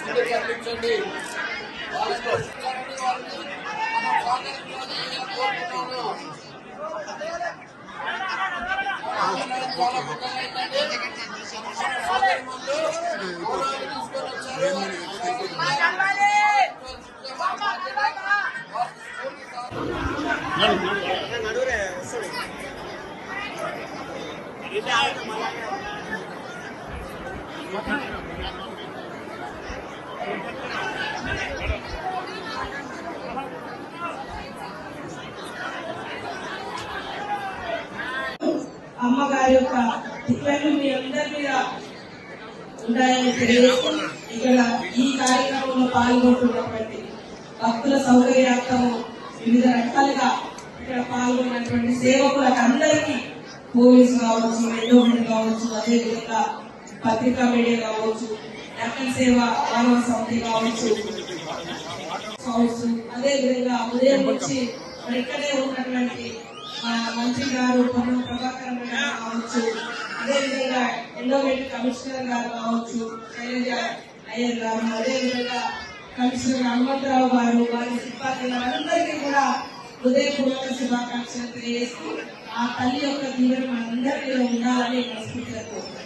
Sorry కల్పించండి. అమ్మగారి యొక్క దిక్కులను మీ అందరి మీద ఉంటాయని తెలియజేస్తూ ఇక్కడ ఈ కార్యక్రమంలో పాల్గొంటున్నటువంటి భక్తుల సౌకర్యార్థము వివిధ రకాలుగా ఇక్కడ పాల్గొన్నటువంటి సేవకులకు అందరికీ పోలీసు కావచ్చు, ఎండోమెంట్ కావచ్చు, అదేవిధంగా పత్రికా మీడియా కావచ్చు, రకల్ సేవ మానవ సమితి కావచ్చు, అదేవిధంగా ఉదయం నుంచి ఇక్కడే ఉన్నటువంటి మంత్రి గారు పొన్నం ప్రభాకర్ గారు కావచ్చు, అదేవిధంగా ఎండోమెంట్ కమిషనర్ గారు కావచ్చు, శైలజ అయ్యర్ గారు, అదేవిధంగా కమిషనర్ హనుమంతరావు గారు, వారి సిబ్బంది అందరికీ కూడా హృదయపూర్వక శుభాకాంక్షలు తెలియజేస్తూ ఆ తల్లి యొక్క దీవెన మనందరి మీద ఉండాలని మనస్ఫూర్తిగా కోరుతున్నాను.